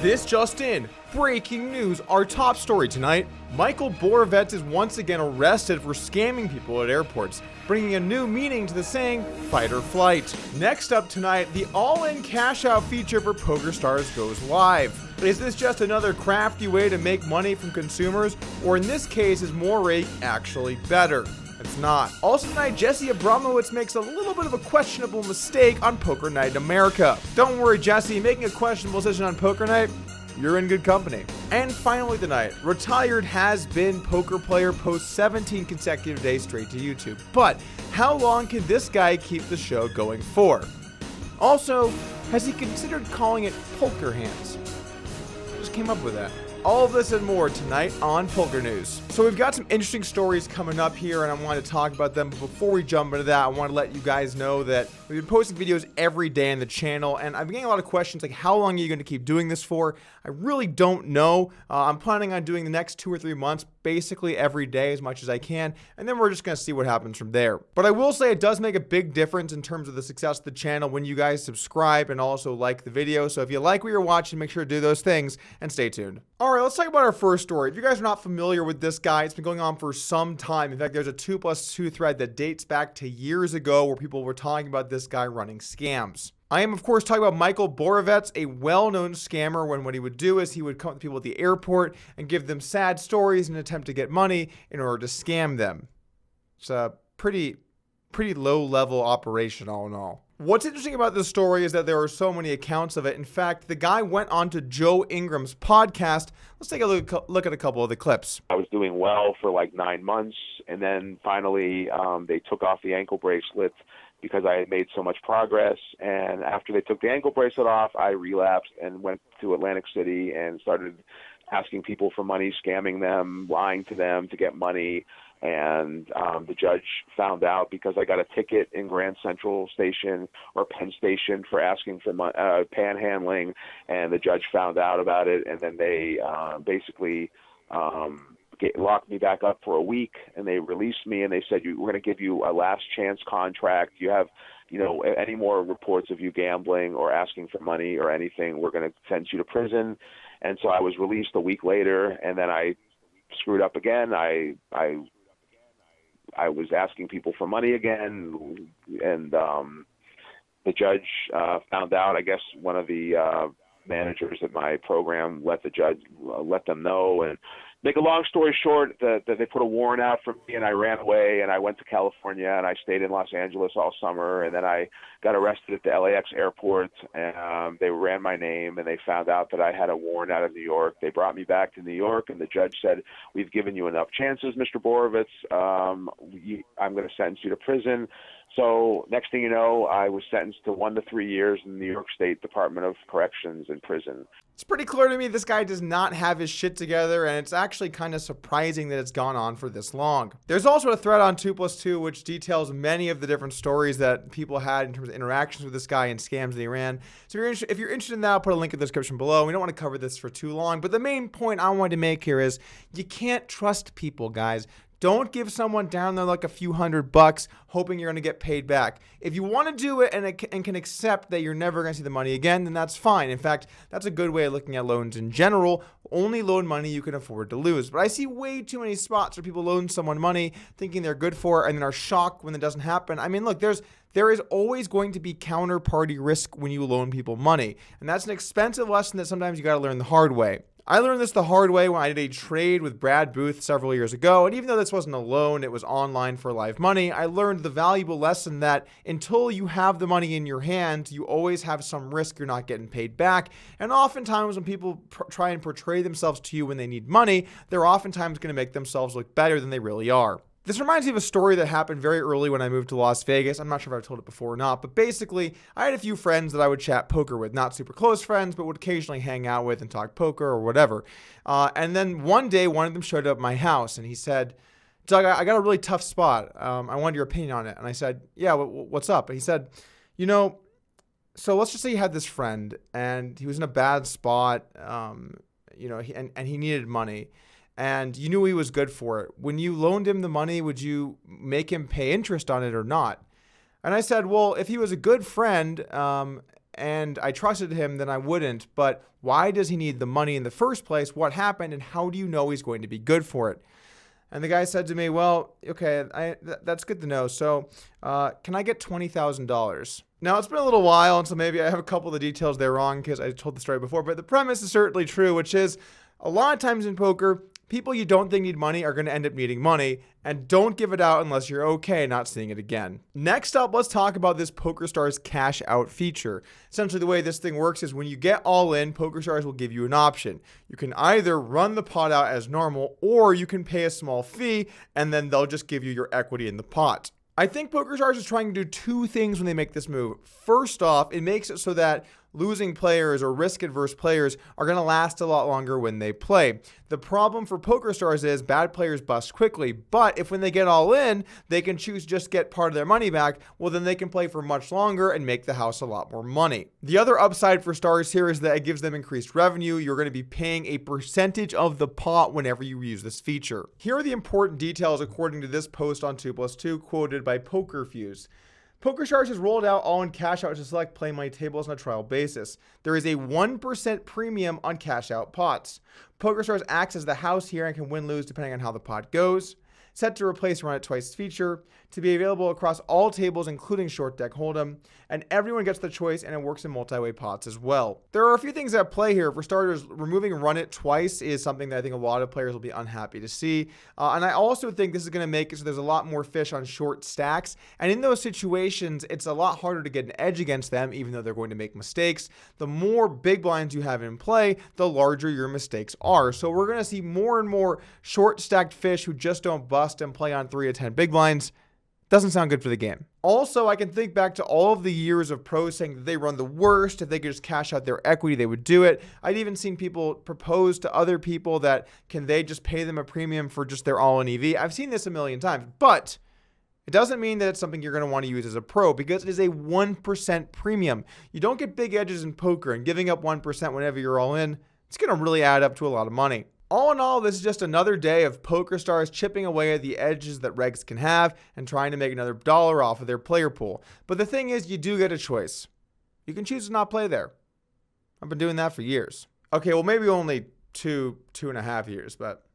This just in. Breaking news, our top story tonight. Michael Borovetz is once again arrested for scamming people at airports, bringing a new meaning to the saying, fight or flight. Next up tonight, the AllIn Cashout feature for PokerStars goes live. Is this just another crafty way to make money from consumers, or in this case, is more rate actually better? It's not. Also tonight, Jesse Abramowitz makes a little bit of a questionable mistake on Poker Night in America. Don't worry, Jesse, making a questionable decision on Poker Night, you're in good company. And finally tonight, retired has-been poker player posts 17 consecutive days straight to YouTube. But how long can this guy keep the show going for? Also, has he considered calling it Poker Hands? Just came up with that. All of this and more tonight on Poker News. So we've got some interesting stories coming up here and I want to talk about them. But before we jump into that, I want to let you guys know that we've been posting videos every day on the channel and I've been getting a lot of questions like, how long are you going to keep doing this for? I really don't know. I'm planning on doing the next 2 or 3 months basically every day as much as I can, and then we're just going to see what happens from there. But I will say it does make a big difference in terms of the success of the channel when you guys subscribe and also like the video. So if you like what you're watching, make sure to do those things and stay tuned. All right, let's talk about our first story. If you guys are not familiar with this guy, it's been going on for some time. In fact, there's a 2+2 thread that dates back to years ago where people were talking about this guy running scams. I am, of course, talking about Michael Borovetz, a well-known scammer, when what he would do is he would come up to people at the airport and give them sad stories in an attempt to get money in order to scam them. It's a pretty low-level operation all in all. What's interesting about this story is that there are so many accounts of it. In fact, the guy went on to Joe Ingram's podcast. Let's take a look at a couple of the clips. I was doing well for like 9 months, and then finally they took off the ankle bracelet because I had made so much progress. And after they took the ankle bracelet off, I relapsed and went to Atlantic City and started asking people for money, scamming them, lying to them to get money. And the judge found out because I got a ticket in Grand Central Station or Penn Station for asking for panhandling, and the judge found out about it, and then they basically locked me back up for a week, and they released me, and they said, we're going to give you a last chance contract. You have, any more reports of you gambling or asking for money or anything, we're going to send you to prison. And so I was released a week later, and then I screwed up again. I was asking people for money again, and the judge found out. I guess one of the managers at my program let them know. And make a long story short, that they put a warrant out for me, and I ran away, and I went to California, and I stayed in Los Angeles all summer, and then I got arrested at the LAX airport, and they ran my name, and they found out that I had a warrant out of New York. They brought me back to New York, and the judge said, we've given you enough chances, Mr. Borovetz. I'm going to sentence you to prison. So next thing you know, I was sentenced to 1 to 3 years in the New York State Department of Corrections in prison. It's pretty clear to me this guy does not have his shit together, and it's actually kind of surprising that it's gone on for this long. There's also a thread on 2+2 which details many of the different stories that people had in terms of interactions with this guy and scams that he ran. So if you're interested in that, I'll put a link in the description below. We don't want to cover this for too long, but the main point I wanted to make here is you can't trust people, guys. Don't give someone down there like a few $100 hoping you're going to get paid back. If you want to do it and can accept that you're never going to see the money again, then that's fine. In fact, that's a good way of looking at loans in general. Only loan money you can afford to lose. But I see way too many spots where people loan someone money thinking they're good for it and then are shocked when it doesn't happen. I mean, look, there is always going to be counterparty risk when you loan people money. And that's an expensive lesson that sometimes you got to learn the hard way. I learned this the hard way when I did a trade with Brad Booth several years ago, and even though this wasn't a loan, it was online for live money, I learned the valuable lesson that until you have the money in your hand, you always have some risk you're not getting paid back, and oftentimes when people try and portray themselves to you when they need money, they're oftentimes going to make themselves look better than they really are. This reminds me of a story that happened very early when I moved to Las Vegas. I'm not sure if I've told it before or not, but basically, I had a few friends that I would chat poker with. Not super close friends, but would occasionally hang out with and talk poker or whatever. And then one day, one of them showed up at my house, and he said, Doug, I got a really tough spot. I wanted your opinion on it. And I said, yeah, what's up? And he said, so let's just say you had this friend, and he was in a bad spot, and he needed money. And you knew he was good for it. When you loaned him the money, would you make him pay interest on it or not? And I said, well, if he was a good friend, and I trusted him, then I wouldn't. But why does he need the money in the first place? What happened, and how do you know he's going to be good for it? And the guy said to me, well, okay, that's good to know. So can I get $20,000? Now, it's been a little while, and so maybe I have a couple of the details there wrong because I told the story before. But the premise is certainly true, which is a lot of times in poker, people you don't think need money are going to end up needing money, and don't give it out unless you're okay not seeing it again. Next up, let's talk about this PokerStars cash out feature. Essentially, the way this thing works is when you get all in, PokerStars will give you an option. You can either run the pot out as normal, or you can pay a small fee, and then they'll just give you your equity in the pot. I think PokerStars is trying to do two things when they make this move. First off, it makes it so that losing players or risk-adverse players are going to last a lot longer when they play. The problem for PokerStars is bad players bust quickly, but if when they get all in, they can choose just get part of their money back, well then they can play for much longer and make the house a lot more money. The other upside for Stars here is that it gives them increased revenue. You're going to be paying a percentage of the pot whenever you use this feature. Here are the important details according to this post on 2plus2 quoted by PokerFuse. PokerStars has rolled out all-in cash-out to select play money tables on a trial basis. There is a 1% premium on cash-out pots. PokerStars acts as the house here and can win-lose depending on how the pot goes. Set to replace run it twice feature, to be available across all tables including short deck hold'em, and everyone gets the choice and it works in multi-way pots as well. There are a few things at play here. For starters, removing run it twice is something that I think a lot of players will be unhappy to see. And I also think this is going to make it so there's a lot more fish on short stacks. And in those situations, it's a lot harder to get an edge against them, even though they're going to make mistakes. The more big blinds you have in play, the larger your mistakes are. So we're going to see more and more short stacked fish who just don't bust and play on 3 to 10 big blinds. Doesn't sound good for the game. Also, I can think back to all of the years of pros saying that they run the worst. If they could just cash out their equity, they would do it. I'd even seen people propose to other people that can they just pay them a premium for just their all-in EV. I've seen this a million times, but it doesn't mean that it's something you're going to want to use as a pro because it is a 1% premium. You don't get big edges in poker, and giving up 1% whenever you're all in, it's going to really add up to a lot of money. All in all, this is just another day of PokerStars chipping away at the edges that regs can have and trying to make another dollar off of their player pool. But the thing is, you do get a choice. You can choose to not play there. I've been doing that for years. Okay, well, maybe only 2.5 years, but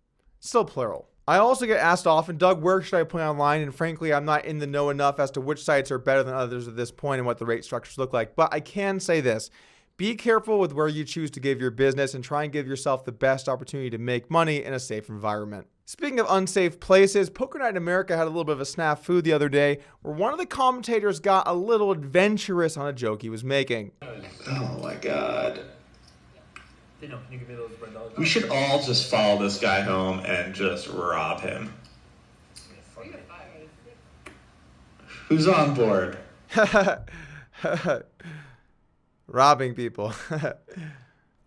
still plural. I also get asked often, Doug, where should I play online? And frankly, I'm not in the know enough as to which sites are better than others at this point and what the rate structures look like. But I can say this. Be careful with where you choose to give your business and try and give yourself the best opportunity to make money in a safe environment. Speaking of unsafe places, Poker Night in America had a little bit of a snafu the other day where one of the commentators got a little adventurous on a joke he was making. Oh my god. We should all just follow this guy home and just rob him. Who's on board? Robbing people.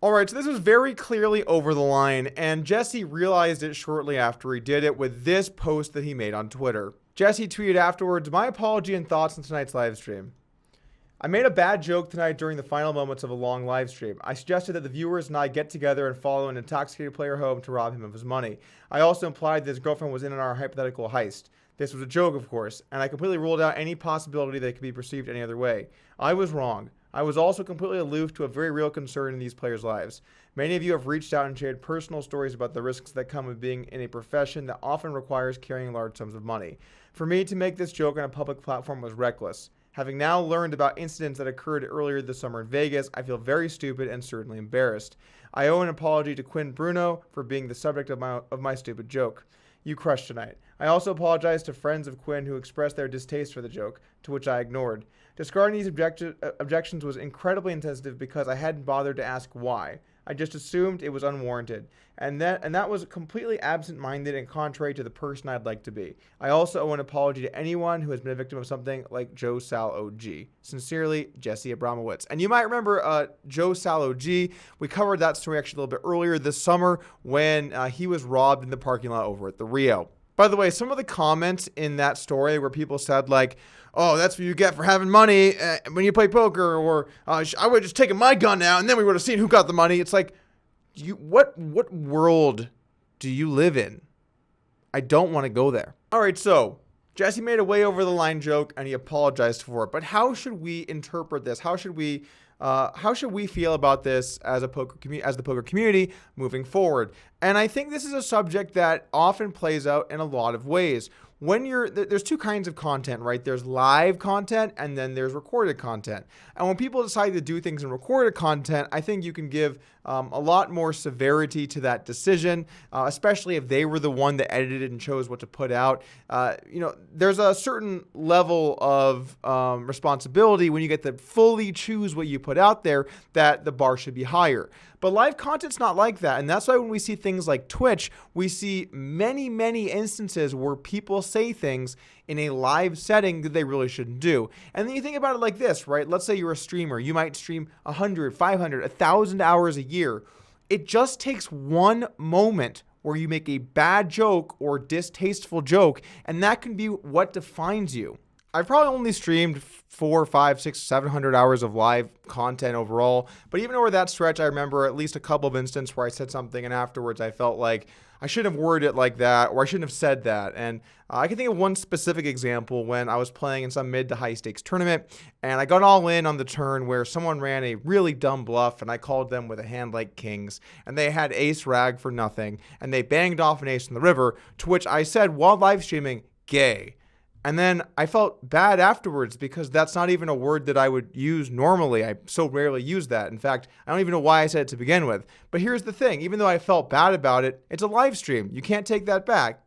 All right, so this was very clearly over the line, and Jesse realized it shortly after he did it with this post that he made on Twitter. Jesse tweeted afterwards, "My apology and thoughts on tonight's live stream. I made a bad joke tonight during the final moments of a long live stream. I suggested that the viewers and I get together and follow an intoxicated player home to rob him of his money. I also implied that his girlfriend was in on our hypothetical heist. This was a joke, of course, and I completely ruled out any possibility that it could be perceived any other way. I was wrong. I was also completely aloof to a very real concern in these players' lives. Many of you have reached out and shared personal stories about the risks that come with being in a profession that often requires carrying large sums of money. For me to make this joke on a public platform was reckless. Having now learned about incidents that occurred earlier this summer in Vegas, I feel very stupid and certainly embarrassed. I owe an apology to Quinn Bruno for being the subject of my stupid joke. You crushed tonight. I also apologize to friends of Quinn who expressed their distaste for the joke, to which I ignored. Discarding these objections was incredibly insensitive because I hadn't bothered to ask why. I just assumed it was unwarranted, and that was completely absent-minded and contrary to the person I'd like to be. I also owe an apology to anyone who has been a victim of something like Joe Sal OG. Sincerely, Jesse Abramowitz." And you might remember Joe Sal OG. We covered that story actually a little bit earlier this summer when he was robbed in the parking lot over at the Rio. By the way, some of the comments in that story where people said like, "Oh, that's what you get for having money when you play poker," or "I would have just taken my gun out and then we would have seen who got the money." It's like, what world do you live in? I don't want to go there. All right, so Jesse made a way over the line joke and he apologized for it. But how should we interpret this? How should we how should we feel about this as a as the poker community moving forward? And I think this is a subject that often plays out in a lot of ways. When there's two kinds of content, right? There's live content and then there's recorded content. And when people decide to do things in recorded content, I think you can give a lot more severity to that decision, especially if they were the one that edited and chose what to put out. There's a certain level of responsibility when you get to fully choose what you put out there, that the bar should be higher. But live content's not like that. And that's why when we see things like Twitch, we see many, many instances where people say things in a live setting that they really shouldn't do. And then you think about it like this, right? Let's say you're a streamer. You might stream 100, 500, 1,000 hours a year. It just takes one moment where you make a bad joke or distasteful joke, and that can be what defines you. I've probably only streamed 4, 5, 6, 700 hours of live content overall. But even over that stretch, I remember at least a couple of instances where I said something and afterwards I felt like I shouldn't have worded it like that, or I shouldn't have said that. And I can think of one specific example when I was playing in some mid to high stakes tournament and I got all in on the turn where someone ran a really dumb bluff and I called them with a hand like kings and they had ace rag for nothing and they banged off an ace in the river, to which I said while live streaming, gay. And then I felt bad afterwards because that's not even a word that I would use normally. I so rarely use that. In fact, I don't even know why I said it to begin with. But here's the thing. Even though I felt bad about it, it's a live stream. You can't take that back.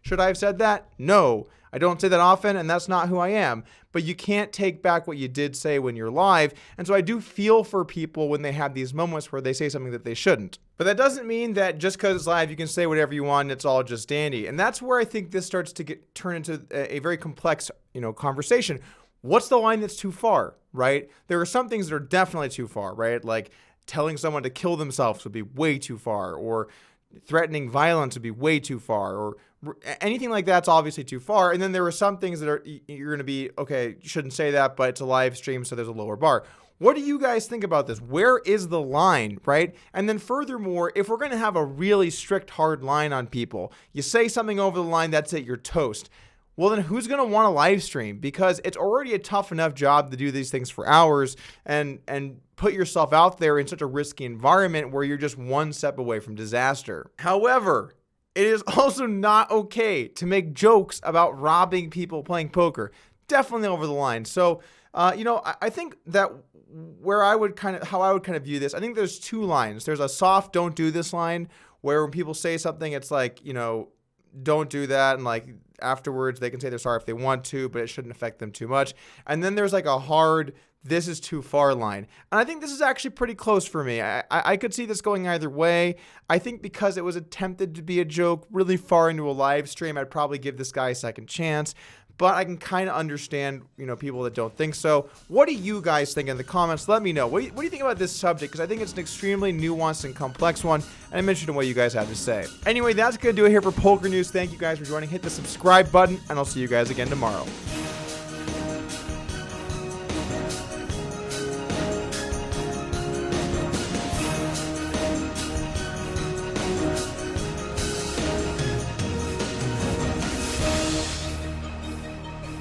Should I have said that? No. I don't say that often, and that's not who I am. But you can't take back what you did say when you're live. And so I do feel for people when they have these moments where they say something that they shouldn't. But that doesn't mean that just because it's live, you can say whatever you want and it's all just dandy. And that's where I think this starts to turn into a very complex, conversation. What's the line that's too far, right? There are some things that are definitely too far, right? Like telling someone to kill themselves would be way too far, or threatening violence would be way too far, or anything like that's obviously too far. And then there are some things that you're going to be, okay, you shouldn't say that, but it's a live stream, so there's a lower bar. What do you guys think about this? Where is the line, right? And then furthermore, if we're going to have a really strict, hard line on people, you say something over the line, that's it, you're toast. Well, then who's going to want to live stream? Because it's already a tough enough job to do these things for hours and put yourself out there in such a risky environment where you're just one step away from disaster. However, it is also not okay to make jokes about robbing people playing poker. Definitely over the line. So, I think that how I would kind of view this, I think there's two lines. There's a soft don't do this line where when people say something, it's like, don't do that. And like afterwards they can say they're sorry if they want to, but it shouldn't affect them too much. And then there's like a hard, this is too far line. And I think this is actually pretty close for me. I could see this going either way. I think because it was attempted to be a joke really far into a live stream, I'd probably give this guy a second chance. But I can kind of understand, people that don't think so. What do you guys think in the comments? Let me know. What do you think about this subject? Because I think it's an extremely nuanced and complex one. And I'm interested in what you guys have to say. Anyway, that's going to do it here for Poker News. Thank you guys for joining. Hit the subscribe button, and I'll see you guys again tomorrow.